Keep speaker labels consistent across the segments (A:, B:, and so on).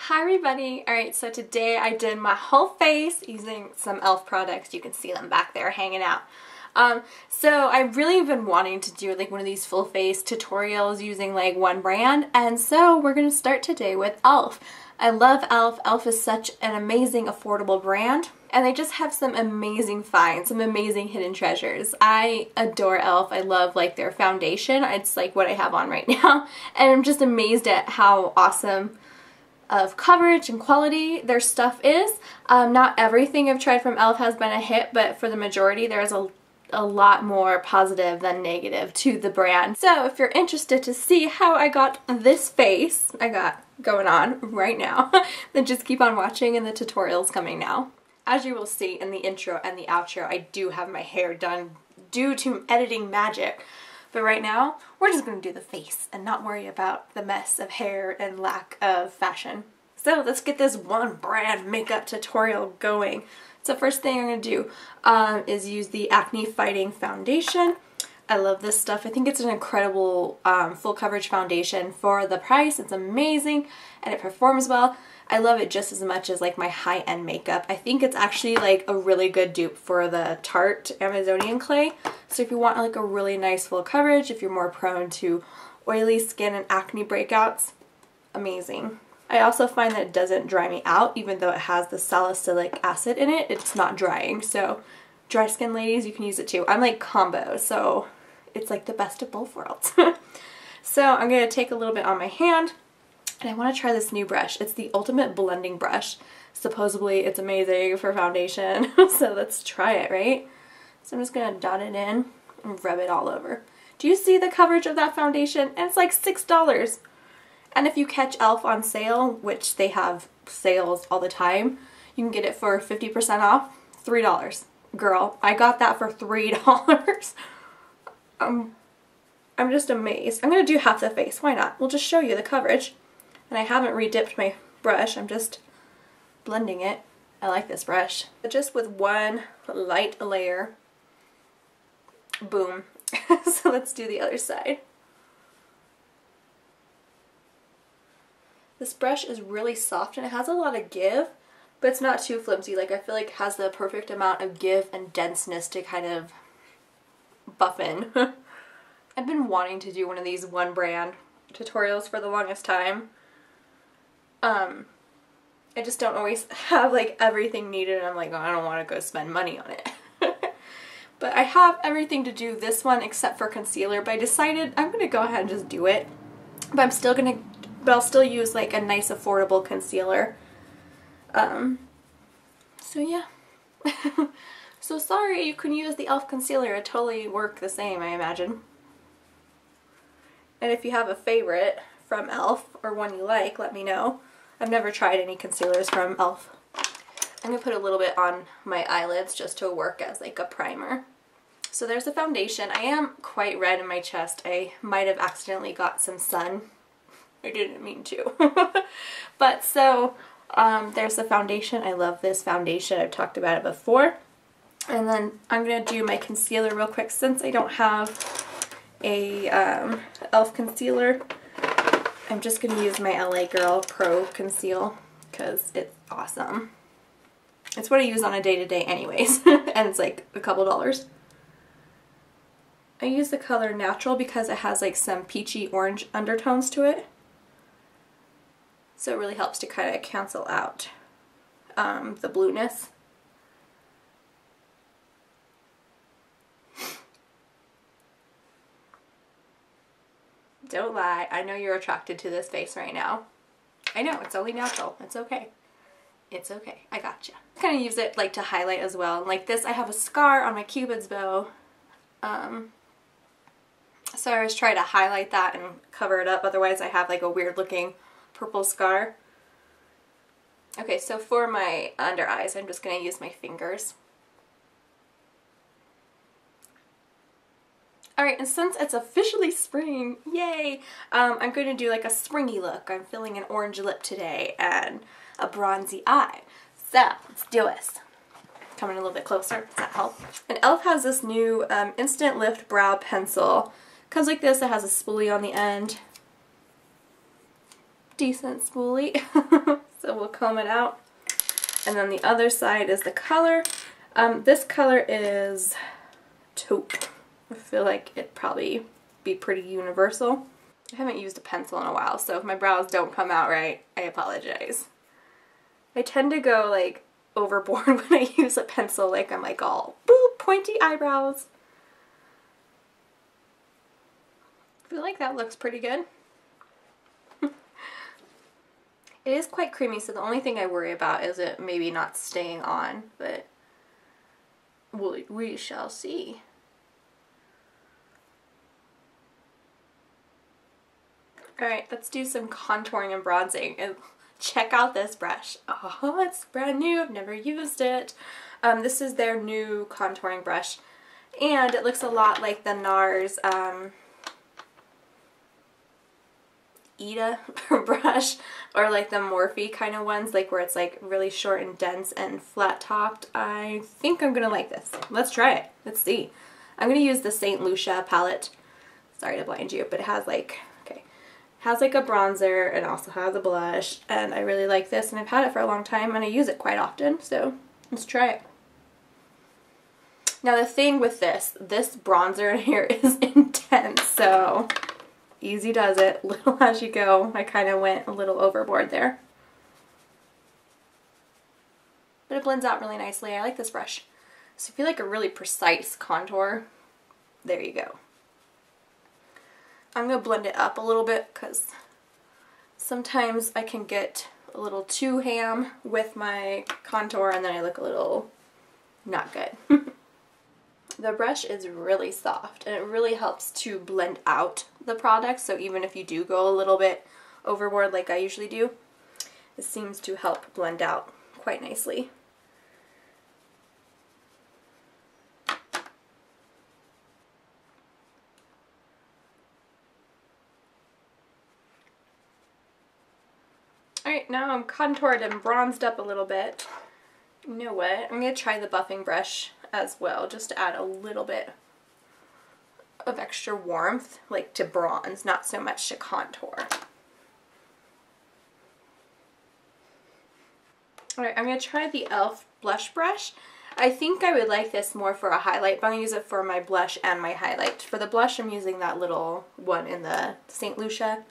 A: Hi everybody! Alright, so today I did my whole face using some e.l.f. products. You can see them back there hanging out. So I've really been wanting to do like one of these full face tutorials using like one brand, and so we're going to start today with e.l.f. I love e.l.f. e.l.f. is such an amazing affordable brand, and they just have some amazing finds, some amazing hidden treasures. I adore e.l.f. I love like their foundation. It's like what I have on right now, and I'm just amazed at how awesome of coverage and quality their stuff is. Not everything I've tried from e.l.f. has been a hit, but for the majority there's a lot more positive than negative to the brand. So if you're interested to see how I got this face I got going on right now, then just keep on watching and the tutorial's coming now. As you will see in the intro and the outro, I do have my hair done due to editing magic. But right now, we're just going to do the face and not worry about the mess of hair and lack of fashion. So let's get this one brand makeup tutorial going. So first thing I'm going to do is use the Acne Fighting Foundation. I love this stuff. I think it's an incredible full coverage foundation for the price. It's amazing and it performs well. I love it just as much as like my high-end makeup. I think it's actually like a really good dupe for the Tarte Amazonian clay. So if you want like a really nice full coverage, if you're more prone to oily skin and acne breakouts, amazing. I also find that it doesn't dry me out, even though it has the salicylic acid in it, it's not drying. So dry skin ladies, you can use it too. I'm like combo, so it's like the best of both worlds. So I'm going to take a little bit on my hand, and I want to try this new brush. It's the Ultimate Blending Brush. Supposedly it's amazing for foundation, so let's try it, right? So I'm just going to dot it in and rub it all over. Do you see the coverage of that foundation? And it's like $6. And if you catch e.l.f. on sale, which they have sales all the time, you can get it for 50% off, $3. Girl, I got that for $3. I'm just amazed. I'm going to do half the face. Why not? We'll just show you the coverage. And I haven't re-dipped my brush. I'm just blending it. I like this brush. But just with one light layer. Boom. So let's do the other side. This brush is really soft and it has a lot of give, but it's not too flimsy. Like I feel like it has the perfect amount of give and denseness to kind of buff in. I've been wanting to do one of these one brand tutorials for the longest time. I just don't always have like everything needed, and I'm like, oh, I don't want to go spend money on it. But I have everything to do this one except for concealer, but I decided I'm going to go ahead and just do it. But I'll still use like a nice affordable concealer. So yeah. So sorry you couldn't use the e.l.f. concealer. It totally worked the same, I imagine. And if you have a favorite from e.l.f. or one you like, let me know. I've never tried any concealers from e.l.f. I'm going to put a little bit on my eyelids just to work as like a primer. So there's the foundation. I am quite red in my chest. I might have accidentally got some sun. I didn't mean to. But so there's the foundation. I love this foundation. I've talked about it before. And then I'm going to do my concealer real quick since I don't have a e.l.f. concealer. I'm just going to use my LA Girl Pro Conceal because it's awesome. It's what I use on a day-to-day anyways, and it's like a couple dollars. I use the color Natural because it has like some peachy orange undertones to it. So it really helps to kind of cancel out the blueness. Don't lie, I know you're attracted to this face right now. I know, it's only natural. It's okay. It's okay. I gotcha. I kind of use it like to highlight as well. And like this, I have a scar on my Cupid's bow. So I always try to highlight that and cover it up. Otherwise I have like a weird looking purple scar. Okay, so for my under eyes, I'm just going to use my fingers. Alright, and since it's officially spring, yay, I'm going to do like a springy look. I'm feeling an orange lip today and a bronzy eye. So, let's do this. Coming a little bit closer, does that help? And e.l.f. has this new Instant Lift Brow Pencil. Comes like this, it has a spoolie on the end. Decent spoolie. So we'll comb it out. And then the other side is the color. This color is taupe. I feel like it'd probably be pretty universal. I haven't used a pencil in a while, so if my brows don't come out right, I apologize. I tend to go like overboard when I use a pencil, like I'm like all boop, pointy eyebrows. I feel like that looks pretty good. It is quite creamy, so the only thing I worry about is it maybe not staying on, but we shall see. Alright, let's do some contouring and bronzing. And check out this brush. Oh, it's brand new. I've never used it. This is their new contouring brush. And it looks a lot like the NARS brush, or like the Morphe kind of ones, like where it's like really short and dense and flat topped. I think I'm gonna like this. Let's try it. Let's see. I'm gonna use the St. Lucia palette. Sorry to blind you, but it has like, okay, it has like a bronzer and also has a blush, and I really like this, and I've had it for a long time and I use it quite often, so let's try it. Now the thing with this bronzer in here is intense, so easy does it, little as you go. I kind of went a little overboard there. But it blends out really nicely. I like this brush. So if you like a really precise contour, there you go. I'm going to blend it up a little bit because sometimes I can get a little too ham with my contour and then I look a little not good. The brush is really soft and it really helps to blend out the product, so even if you do go a little bit overboard like I usually do, it seems to help blend out quite nicely. Alright, now I'm contoured and bronzed up a little bit. You know what? I'm going to try the buffing brush as well, just to add a little bit of extra warmth, like to bronze, not so much to contour. Alright, I'm going to try the E.L.F. blush brush. I think I would like this more for a highlight, but I'm going to use it for my blush and my highlight. For the blush, I'm using that little one in the St. Lucia.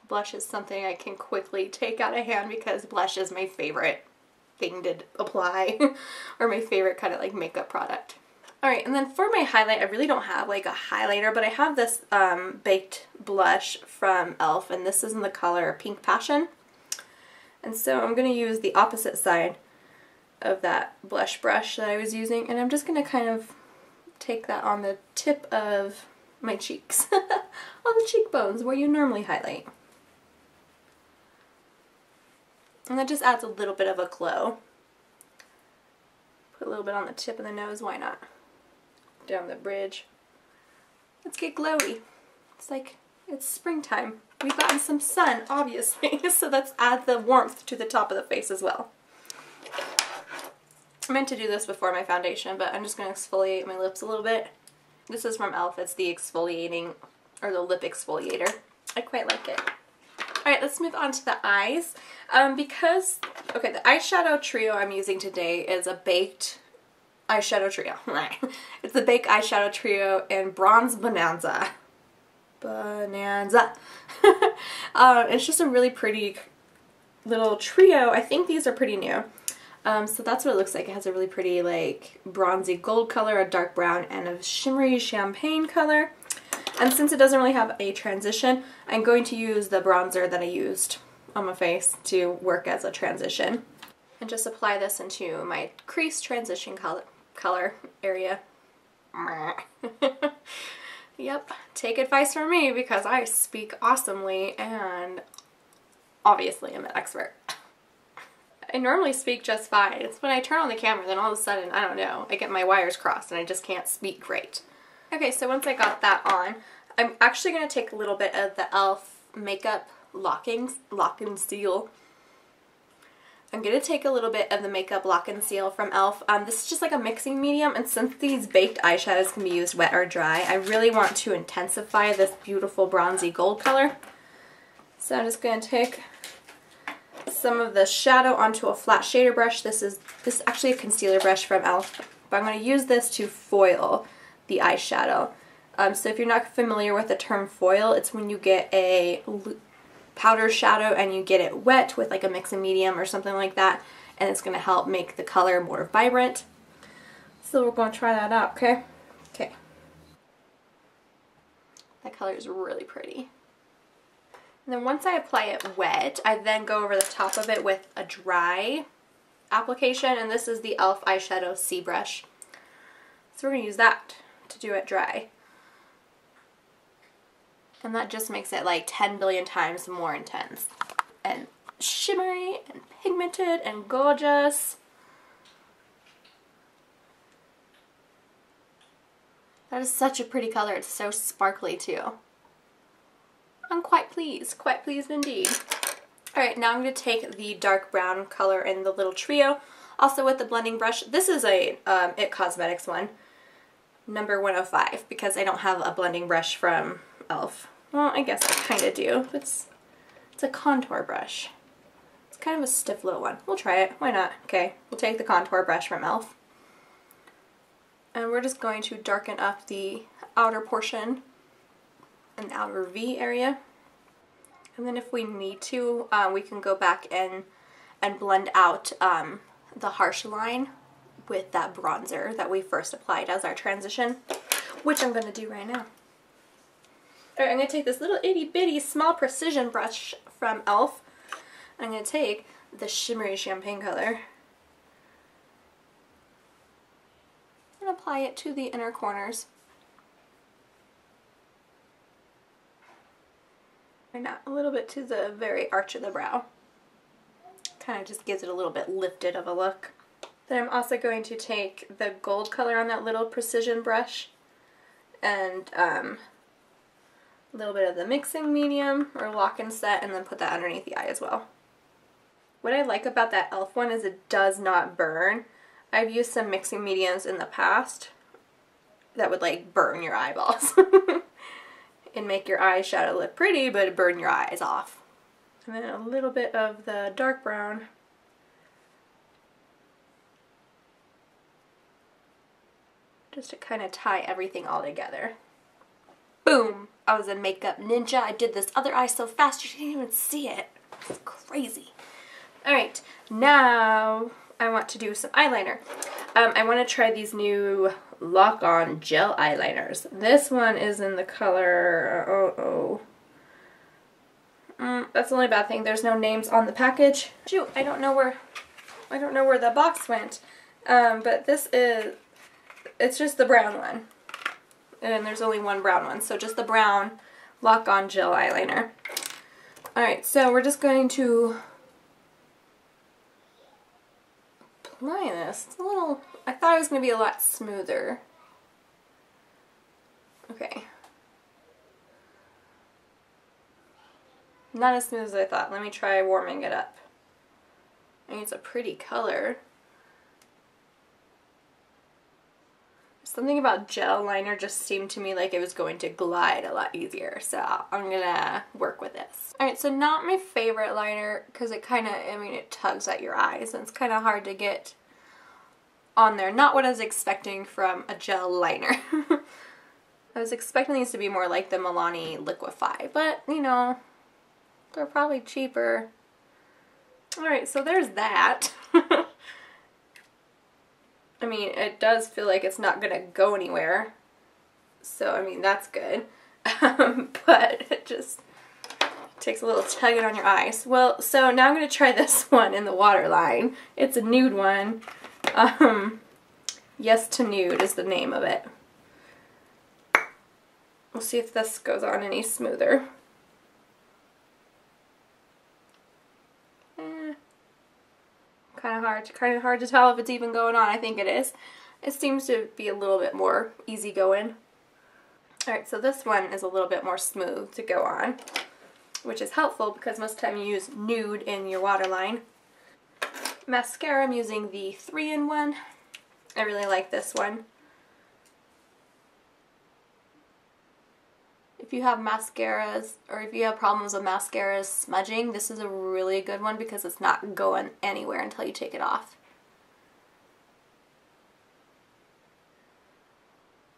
A: Blush is something I can quickly take out of hand because blush is my favorite thing to apply or my favorite kind of like makeup product. Alright, and then for my highlight, I really don't have like a highlighter, but I have this baked blush from E.L.F. and this is in the color Pink Passion. And so I'm going to use the opposite side of that blush brush that I was using, and I'm just going to kind of take that on the tip of my cheeks, on the cheekbones where you normally highlight. And that just adds a little bit of a glow. Put a little bit on the tip of the nose, why not? Down the bridge. Let's get glowy. It's like, it's springtime. We've gotten some sun, obviously, so let's add the warmth to the top of the face as well. I meant to do this before my foundation, but I'm just going to exfoliate my lips a little bit. This is from E.L.F. It's the exfoliating, or the lip exfoliator. I quite like it. Alright, let's move on to the eyes. Because, okay, the eyeshadow trio I'm using today is a baked eyeshadow trio. It's the baked eyeshadow trio in Bronze Bonanza. It's just a really pretty little trio. I think these are pretty new. So that's what it looks like. It has a really pretty like bronzy gold color, a dark brown, and a shimmery champagne color. And since it doesn't really have a transition, I'm going to use the bronzer that I used on my face to work as a transition. And just apply this into my crease transition color area. Yep, take advice from me because I speak awesomely and obviously I'm an expert. I normally speak just fine. It's when I turn on the camera, then all of a sudden, I don't know, I get my wires crossed and I just can't speak great. Okay, so once I got that on, I'm actually going to take a little bit of the E.L.F. Makeup Lock and Seal. I'm going to take a little bit of the Makeup Lock and Seal from E.L.F. This is just like a mixing medium, and since these baked eyeshadows can be used wet or dry, I really want to intensify this beautiful bronzy gold color. So I'm just going to take some of the shadow onto a flat shader brush. This is actually a concealer brush from E.L.F, but I'm going to use this to foil the eyeshadow. So if you're not familiar with the term foil, it's when you get a powder shadow and you get it wet with like a mixing medium or something like that, and it's going to help make the color more vibrant. So we're going to try that out, okay? Okay. That color is really pretty. And then once I apply it wet, I then go over the top of it with a dry application, and this is the E.L.F. eyeshadow C brush. So we're going to use that to do it dry. And that just makes it like 10 billion times more intense. And shimmery and pigmented and gorgeous. That is such a pretty color. It's so sparkly too. I'm quite pleased indeed. Alright, now I'm going to take the dark brown color in the little trio, also with the blending brush. This is a It Cosmetics one, number 105, because I don't have a blending brush from E.L.F. Well, I guess I kind of do. It's a contour brush. It's kind of a stiff little one. We'll try it. Why not? Okay, we'll take the contour brush from E.L.F. And we're just going to darken up the outer portion and the outer V area. And then if we need to, we can go back in and blend out the harsh line with that bronzer that we first applied as our transition, which I'm going to do right now. Alright, I'm going to take this little itty bitty small precision brush from E.L.F. I'm going to take the shimmery champagne color and apply it to the inner corners. And now a little bit to the very arch of the brow. Kind of just gives it a little bit lifted of a look. Then I'm also going to take the gold color on that little precision brush and a little bit of the mixing medium or lock and set, and then put that underneath the eye as well. What I like about that E.L.F. one is it does not burn. I've used some mixing mediums in the past that would like burn your eyeballs. And make your eyeshadow look pretty, but burn your eyes off. And then a little bit of the dark brown. Just to kind of tie everything all together. Boom! I was a makeup ninja. I did this other eye so fast you didn't even see it. It's crazy. Alright, now I want to do some eyeliner. I want to try these new lock-on gel eyeliners. This one is in the color, that's the only bad thing. There's no names on the package. Shoot, I don't know where the box went. But it's just the brown one. And there's only one brown one, so just the brown lock-on gel eyeliner. Alright, so we're just going to apply this. It's a little, I thought it was going to be a lot smoother. Okay. Not as smooth as I thought. Let me try warming it up. I mean, it's a pretty color. Something about gel liner just seemed to me like it was going to glide a lot easier, so I'm gonna work with this. Alright, so not my favorite liner because it kind of, I mean, it tugs at your eyes and it's kind of hard to get on there. Not what I was expecting from a gel liner. I was expecting these to be more like the Milani Liquify, but, you know, they're probably cheaper. Alright, so there's that. I mean, it does feel like it's not going to go anywhere. So, I mean, that's good. But it just takes a little tugging on your eyes. Well, so now I'm going to try this one in the waterline. It's a nude one. Yes to Nude is the name of it. We'll see if this goes on any smoother. Kind of hard to tell if it's even going on. I think it is. It seems to be a little bit more easygoing. Alright, so this one is a little bit more smooth to go on, which is helpful because most of the time you use nude in your waterline. Mascara, I'm using the 3-in-1. I really like this one. If If you have mascaras, or if you have problems with mascaras smudging, this is a really good one because it's not going anywhere until you take it off.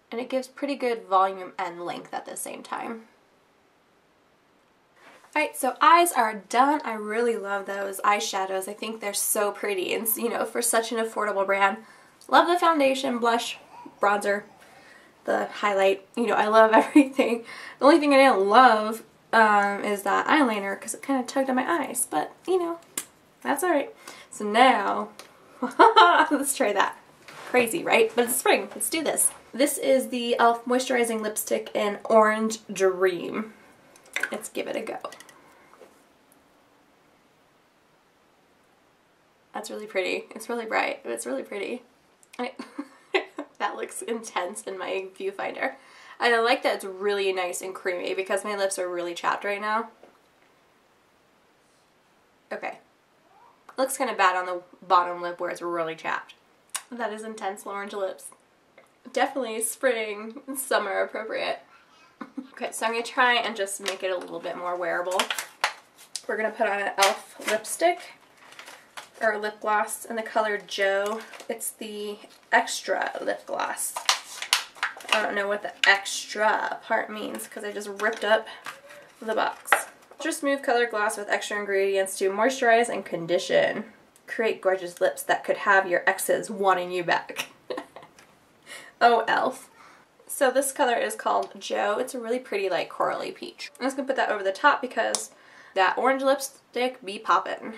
A: And it gives pretty good volume and length at the same time. Alright, so eyes are done. I really love those eyeshadows. I think they're so pretty, and you know, for such an affordable brand. Love the foundation, blush, bronzer, the highlight. You know, I love everything. The only thing I didn't love is that eyeliner because it kind of tugged at my eyes, but you know, that's alright. So now, let's try that. Crazy, right? But it's spring. Let's do this. This is the E.L.F. Moisturizing Lipstick in Orange Dream. Let's give it a go. That's really pretty. It's really bright, but it's really pretty. That looks intense in my viewfinder. And I like that it's really nice and creamy because my lips are really chapped right now. Okay. Looks kind of bad on the bottom lip where it's really chapped. That is intense orange lips. Definitely spring, summer appropriate. Okay, so I'm going to try and just make it a little bit more wearable. We're going to put on an E.L.F. lipstick, or lip gloss, in the color Joe. It's the extra lip gloss. I don't know what the extra part means because I just ripped up the box. Ultra smooth color gloss with extra ingredients to moisturize and condition. Create gorgeous lips that could have your exes wanting you back. Oh, E.L.F. So this color is called Joe. It's a really pretty, like, corally peach. I'm just going to put that over the top because that orange lipstick be poppin'.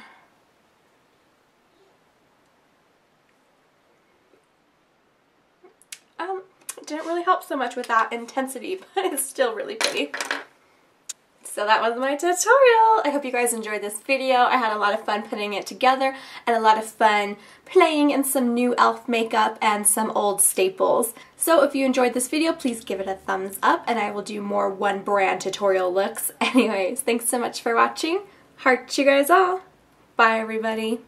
A: It didn't really help so much with that intensity, but it's still really pretty. So that was my tutorial. I hope you guys enjoyed this video. I had a lot of fun putting it together and a lot of fun playing in some new E.L.F. makeup and some old staples. So if you enjoyed this video, please give it a thumbs up and I will do more one brand tutorial looks. Anyways, thanks so much for watching. Heart you guys all. Bye everybody.